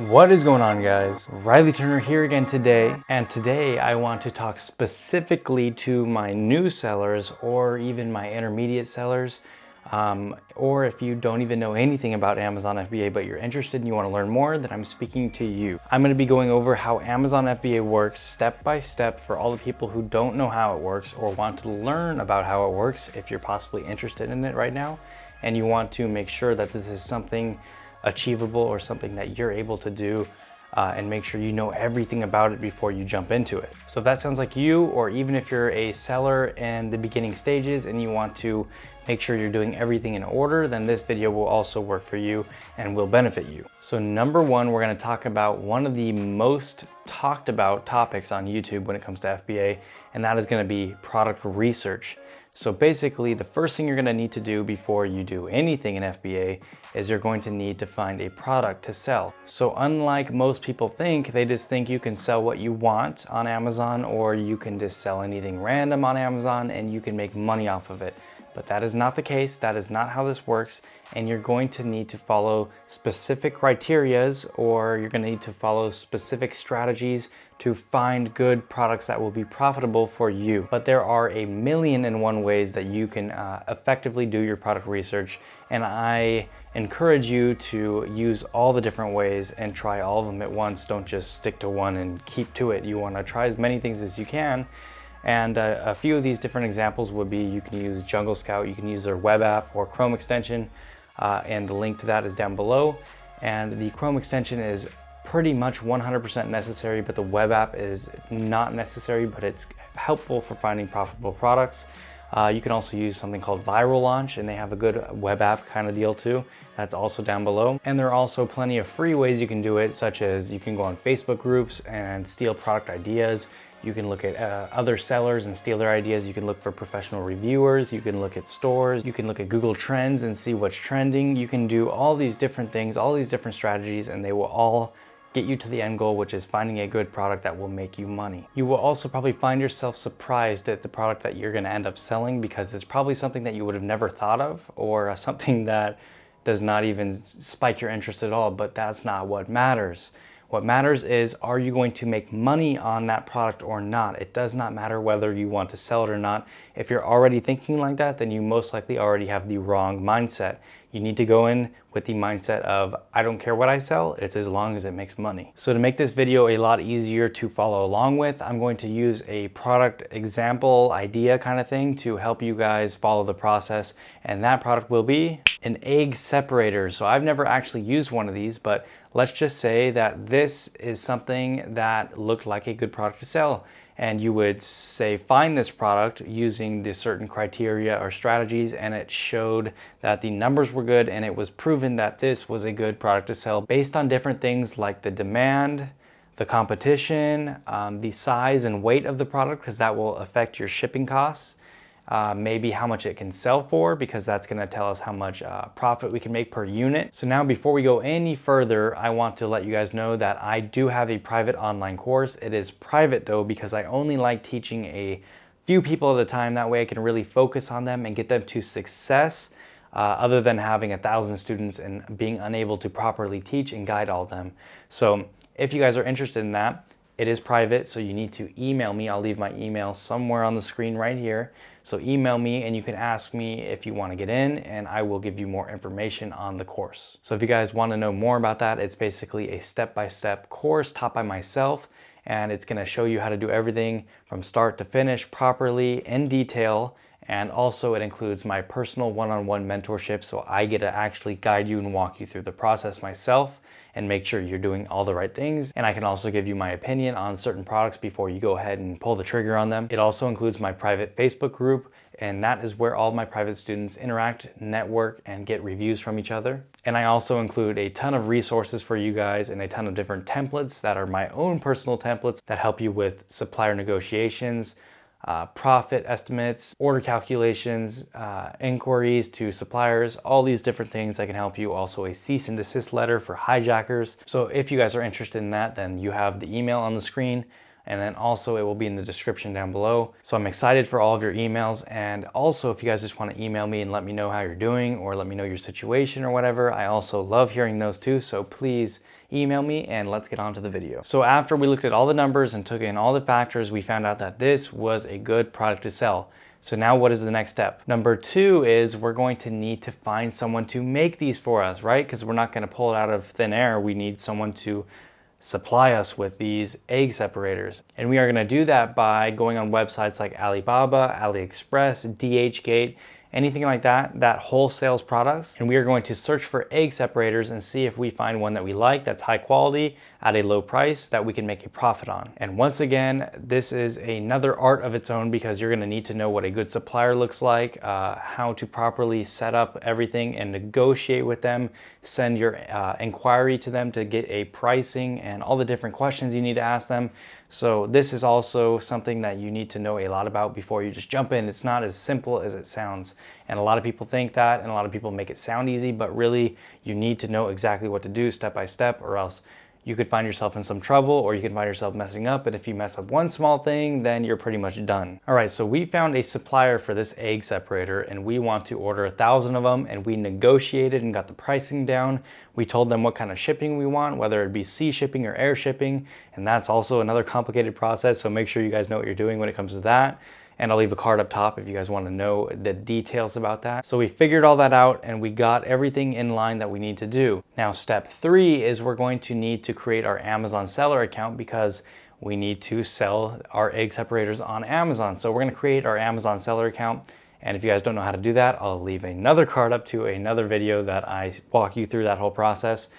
What is going on, guys? Riley Turner here again today, and today I want to talk specifically to my new sellers or even my intermediate sellers, or if you don't even know anything about Amazon FBA but you're interested and you want to learn more, then I'm speaking to you. I'm going to be going over how Amazon FBA works step by step for all the people who don't know how it works or want to learn about how it works if you're possibly interested in it right now and you want to make sure that this is something achievable or something that you're able to do, and make sure you know everything about it before you jump into it. So if that sounds like you, or even if you're a seller in the beginning stages and you want to make sure you're doing everything in order, then this video will also work for you and will benefit you. So number one, we're going to talk about one of the most talked about topics on YouTube when it comes to FBA, and that is going to be product research. So basically, the first thing you're going to need to do before you do anything in FBA is you're going to need to find a product to sell. So unlike most people think, they just think you can sell what you want on Amazon, or you can just sell anything random on Amazon and you can make money off of it. But that is not the case. That is not how this works. And you're going to need to follow specific criterias, or you're going to need to follow specific strategies to find good products that will be profitable for you. But there are a million and one ways that you can effectively do your product research. And I encourage you to use all the different ways and try all of them at once. Don't just stick to one and keep to it. You want to try as many things as you can. And a few of these different examples would be, you can use Jungle Scout, you can use their web app or Chrome extension, and the link to that is down below. And the Chrome extension is pretty much 100% necessary, but the web app is not necessary, but it's helpful for finding profitable products. You can also use something called Viral Launch, and they have a good web app kind of deal too. That's also down below. And there are also plenty of free ways you can do it, such as you can go on Facebook groups and steal product ideas. You can look at other sellers and steal their ideas. You can look for professional reviewers. You can look at stores. You can look at Google Trends and see what's trending. You can do all these different things, all these different strategies, and they will all get you to the end goal, which is finding a good product that will make you money. You will also probably find yourself surprised at the product that you're going to end up selling, because it's probably something that you would have never thought of, or something that does not even spike your interest at all. But that's not what matters. What matters is, are you going to make money on that product or not? It does not matter whether you want to sell it or not. If you're already thinking like that, then you most likely already have the wrong mindset. You need to go in with the mindset of, I don't care what I sell, it's as long as it makes money. So to make this video a lot easier to follow along with, I'm going to use a product example idea kind of thing to help you guys follow the process. And that product will be an egg separator. So I've never actually used one of these, but let's just say that this is something that looked like a good product to sell. And you would say, find this product using the certain criteria or strategies, and it showed that the numbers were good, and it was proven that this was a good product to sell based on different things like the demand, the competition, the size and weight of the product, because that will affect your shipping costs. Maybe how much it can sell for, because that's going to tell us how much profit we can make per unit. So now, before we go any further, I want to let you guys know that I do have a private online course. It is private though, because I only like teaching a few people at a time. That way I can really focus on them and get them to success, other than having 1,000 students and being unable to properly teach and guide all of them. So if you guys are interested in that, it is private, so you need to email me. I'll leave my email somewhere on the screen right here. So email me and you can ask me if you want to get in, and I will give you more information on the course. So if you guys want to know more about that, it's basically a step-by-step course taught by myself, and it's going to show you how to do everything from start to finish properly in detail. And also it includes my personal one-on-one mentorship, so I get to actually guide you and walk you through the process myself and make sure you're doing all the right things. And I can also give you my opinion on certain products before you go ahead and pull the trigger on them. It also includes my private Facebook group, and that is where all my private students interact, network, and get reviews from each other. And I also include a ton of resources for you guys and a ton of different templates that are my own personal templates that help you with supplier negotiations, profit estimates, order calculations, inquiries to suppliers, all these different things that can help you. Also a cease and desist letter for hijackers. So if you guys are interested in that, then you have the email on the screen. and then also it will be in the description down below. So I'm excited for all of your emails, and also if you guys just want to email me and let me know how you're doing or let me know your situation or whatever, I also love hearing those too. So please email me and let's get on to the video. So after we looked at all the numbers and took in all the factors, we found out that this was a good product to sell. So now what is the next step? Number 2 is we're going to need to find someone to make these for us, right? Because we're not going to pull it out of thin air. We need someone to supply us with these egg separators. And we are going to do that by going on websites like Alibaba, AliExpress, DHgate, anything like that, that wholesales products. And we are going to search for egg separators and see if we find one that we like, that's high quality, at a low price, that we can make a profit on. And once again, this is another art of its own because you're gonna need to know what a good supplier looks like, how to properly set up everything and negotiate with them, send your inquiry to them to get a pricing and all the different questions you need to ask them. So this is also something that you need to know a lot about before you just jump in. It's not as simple as it sounds. And a lot of people think that, and a lot of people make it sound easy, but really you need to know exactly what to do step by step, or else you could find yourself in some trouble, or you can find yourself messing up. And if you mess up one small thing, then you're pretty much done. All right, so we found a supplier for this egg separator and we want to order 1,000 of them, and we negotiated and got the pricing down. We told them what kind of shipping we want, whether it be sea shipping or air shipping. And that's also another complicated process. So make sure you guys know what you're doing when it comes to that. And I'll leave a card up top if you guys want to know the details about that. So we figured all that out and we got everything in line that we need to do. Now, step 3 is we're going to need to create our Amazon seller account because we need to sell our egg separators on Amazon. So we're going to create our Amazon seller account. And if you guys don't know how to do that, I'll leave another card up to another video that I walk you through that whole process.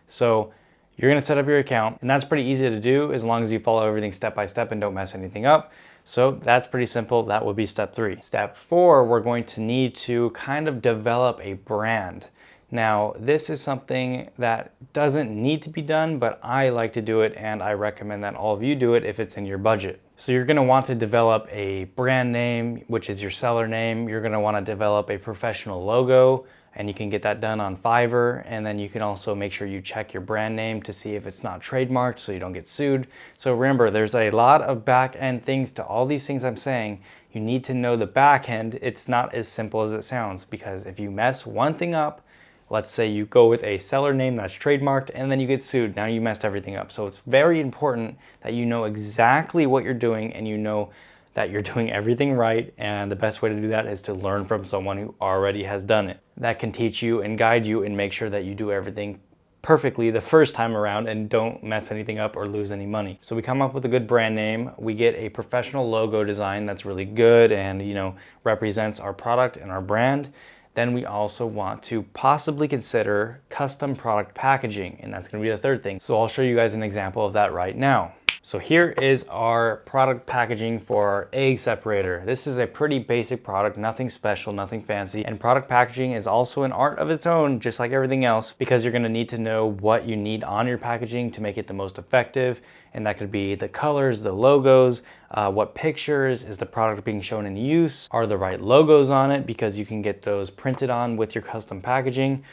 So you're going to set up your account, and that's pretty easy to do as long as you follow everything step by step and don't mess anything up. So that's pretty simple. That would be step 3. Step 4, we're going to need to kind of develop a brand. Now, this is something that doesn't need to be done, but I like to do it, and I recommend that all of you do it if it's in your budget. So you're going to want to develop a brand name, which is your seller name. You're going to want to develop a professional logo, and you can get that done on Fiverr. And then you can also make sure you check your brand name to see if it's not trademarked so you don't get sued. So remember, there's a lot of back end things to all these things I'm saying. You need to know the back end. It's not as simple as it sounds, because if you mess one thing up, let's say you go with a seller name that's trademarked and then you get sued, now you messed everything up. So it's very important that you know exactly what you're doing and you know that you're doing everything right. And the best way to do that is to learn from someone who already has done it. That can teach you and guide you and make sure that you do everything perfectly the first time around and don't mess anything up or lose any money. So we come up with a good brand name. We get a professional logo design that's really good and, you know, represents our product and our brand. Then we also want to possibly consider custom product packaging, and that's going to be the third thing. So I'll show you guys an example of that right now. So here is our product packaging for our egg separator. This is a pretty basic product, nothing special, nothing fancy. And product packaging is also an art of its own, just like everything else, because you're going to need to know what you need on your packaging to make it the most effective. And that could be the colors, the logos, what pictures is the product being shown in use, are the right logos on it, because you can get those printed on with your custom packaging.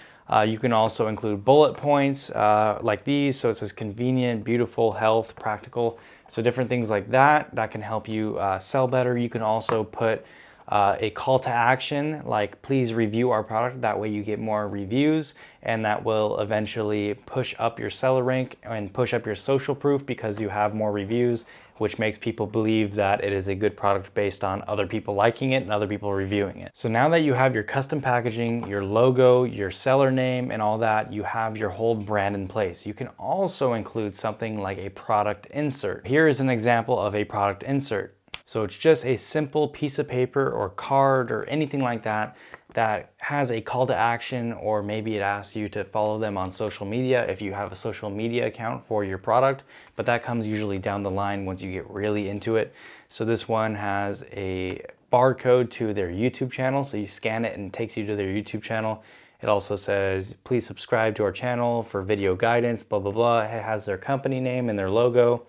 You can also include bullet points like these. So it says convenient, beautiful, health, practical. So different things like that can help you sell better. You can also put a call to action like please review our product. That way you get more reviews, and that will eventually push up your seller rank and push up your social proof because you have more reviews, which makes people believe that it is a good product based on other people liking it and other people reviewing it. So now that you have your custom packaging, your logo, your seller name, and all that, you have your whole brand in place. You can also include something like a product insert. Here is an example of a product insert. So it's just a simple piece of paper or card or anything like that that has a call to action, or maybe it asks you to follow them on social media if you have a social media account for your product, but that comes usually down the line once you get really into it. So this one has a barcode to their YouTube channel, so you scan it and it takes you to their YouTube channel. It also says, please subscribe to our channel for video guidance, blah, blah, blah. It has their company name and their logo.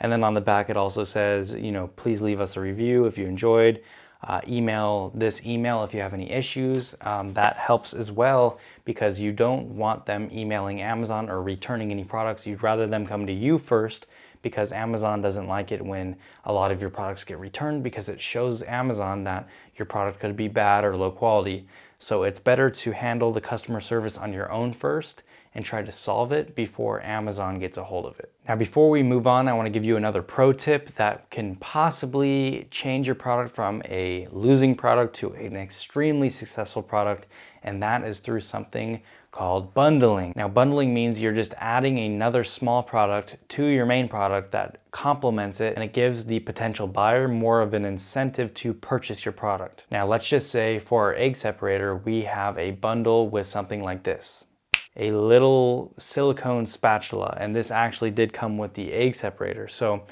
And then on the back, it also says, you know, please leave us a review if you enjoyed. Email this email if you have any issues. That helps as well, because you don't want them emailing Amazon or returning any products. You'd rather them come to you first, because Amazon doesn't like it when a lot of your products get returned, because it shows Amazon that your product could be bad or low quality. So it's better to handle the customer service on your own first and try to solve it before Amazon gets a hold of it. Now, before we move on, I want to give you another pro tip that can possibly change your product from a losing product to an extremely successful product, and that is through something called bundling. Now, bundling means you're just adding another small product to your main product that complements it, and it gives the potential buyer more of an incentive to purchase your product. Now, let's just say for our egg separator, we have a bundle with something like this. A little silicone spatula, and this actually did come with the egg separator. So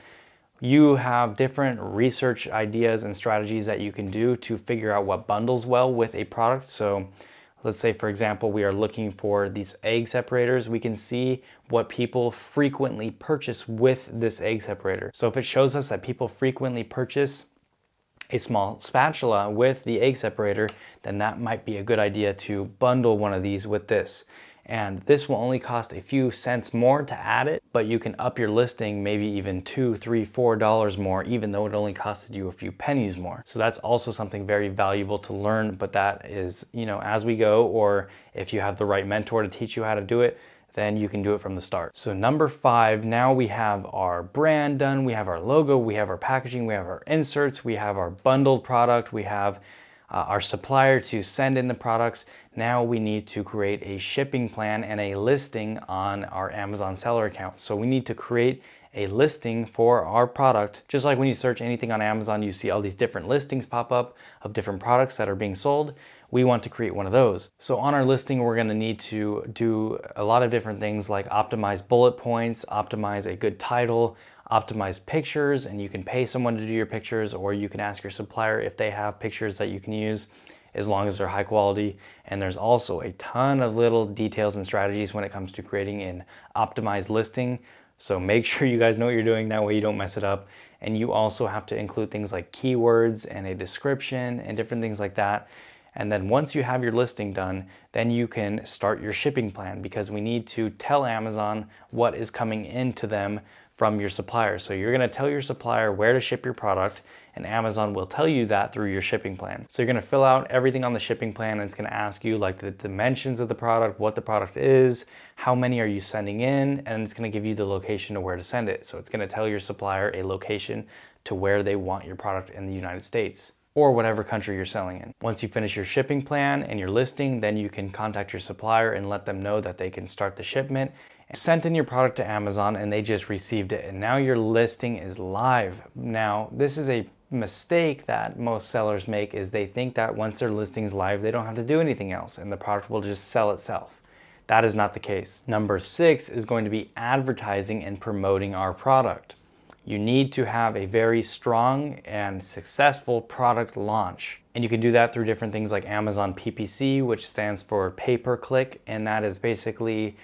you have different research ideas and strategies that you can do to figure out what bundles well with a product. So let's say, for example, we are looking for these egg separators. We can see what people frequently purchase with this egg separator. So if it shows us that people frequently purchase a small spatula with the egg separator, then that might be a good idea to bundle one of these with this. And this will only cost a few cents more to add it, but you can up your listing maybe even $2, $3, $4 more, even though it only costed you a few pennies more. So that's also something very valuable to learn, but that is, as we go, or if you have the right mentor to teach you how to do it, then you can do it from the start. So number 5, now we have our brand done, we have our logo, we have our packaging, we have our inserts, we have our bundled product, we have our supplier to send in the products. Now we need to create a shipping plan and a listing on our Amazon seller account. So we need to create a listing for our product. Just like when you search anything on Amazon, you see all these different listings pop up of different products that are being sold. We want to create one of those. So on our listing, we're going to need to do a lot of different things like optimize bullet points, optimize a good title, optimize pictures, and you can pay someone to do your pictures, or you can ask your supplier if they have pictures that you can use, as long as they're high quality. And there's also a ton of little details and strategies when it comes to creating an optimized listing. So make sure you guys know what you're doing, that way you don't mess it up. And you also have to include things like keywords and a description and different things like that. And then once you have your listing done, then you can start your shipping plan, because we need to tell Amazon what is coming into them from your supplier. So you're gonna tell your supplier where to ship your product, and Amazon will tell you that through your shipping plan. So you're gonna fill out everything on the shipping plan, and it's gonna ask you like the dimensions of the product, what the product is, how many are you sending in, and it's gonna give you the location to where to send it. So it's gonna tell your supplier a location to where they want your product in the United States, or whatever country you're selling in. Once you finish your shipping plan and your listing, then you can contact your supplier and let them know that they can start the shipment. Sent in your product to Amazon and they just received it, and now your listing is live. Now, this is a mistake that most sellers make, is they think that once their listing is live, they don't have to do anything else and the product will just sell itself. That is not the case. Number 6 is going to be advertising and promoting our product. You need to have a very strong and successful product launch. And you can do that through different things like Amazon PPC, which stands for pay-per-click, and that is basically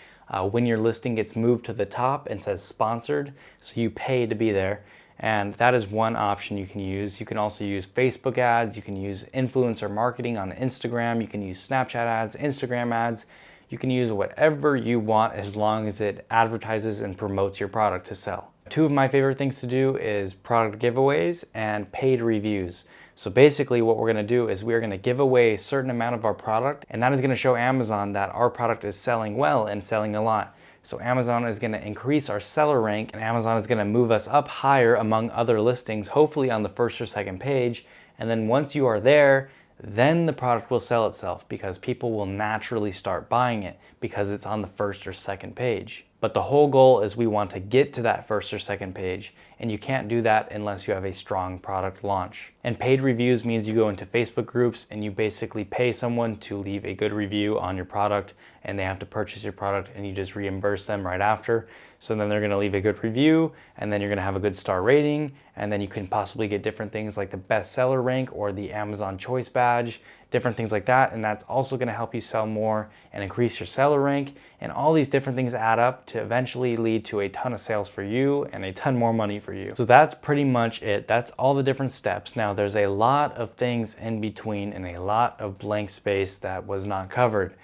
when your listing gets moved to the top and says sponsored, so you pay to be there. And that is one option you can use. You can also use Facebook ads, you can use influencer marketing on Instagram, you can use Snapchat ads, Instagram ads. You can use whatever you want as long as it advertises and promotes your product to sell. 2 of my favorite things to do is product giveaways and paid reviews. So basically what we're gonna do is we're gonna give away a certain amount of our product, and that is gonna show Amazon that our product is selling well and selling a lot. So Amazon is gonna increase our seller rank, and Amazon is gonna move us up higher among other listings, hopefully on the first or second page. And then once you are there, then the product will sell itself, because people will naturally start buying it because it's on the first or second page. But the whole goal is we want to get to that first or second page, and you can't do that unless you have a strong product launch. And paid reviews means you go into Facebook groups and you basically pay someone to leave a good review on your product, and they have to purchase your product and you just reimburse them right after. So then they're gonna leave a good review, and then you're gonna have a good star rating, and then you can possibly get different things like the bestseller rank or the Amazon Choice badge, different things like that, and that's also gonna help you sell more and increase your seller rank. And all these different things add up to eventually lead to a ton of sales for you and a ton more money for you. So that's pretty much it. That's all the different steps. Now there's a lot of things in between and a lot of blank space that was not covered.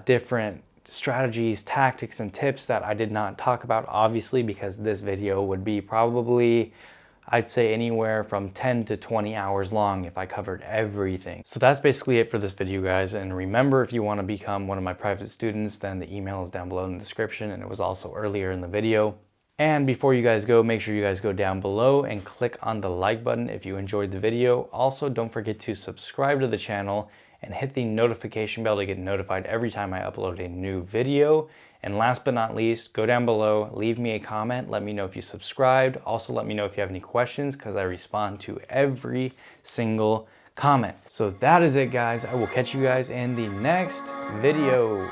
Different strategies, tactics, and tips that I did not talk about, obviously, because this video would be probably I'd say anywhere from 10 to 20 hours long if I covered everything. So that's basically it for this video, guys. And remember, if you want to become one of my private students, then the email is down below in the description, and it was also earlier in the video. And before you guys go, make sure you guys go down below and click on the like button if you enjoyed the video. Also, don't forget to subscribe to the channel and hit the notification bell to get notified every time I upload a new video. And last but not least, go down below, leave me a comment, let me know if you subscribed. Also, let me know if you have any questions, because I respond to every single comment. So that is it, guys. I will catch you guys in the next video.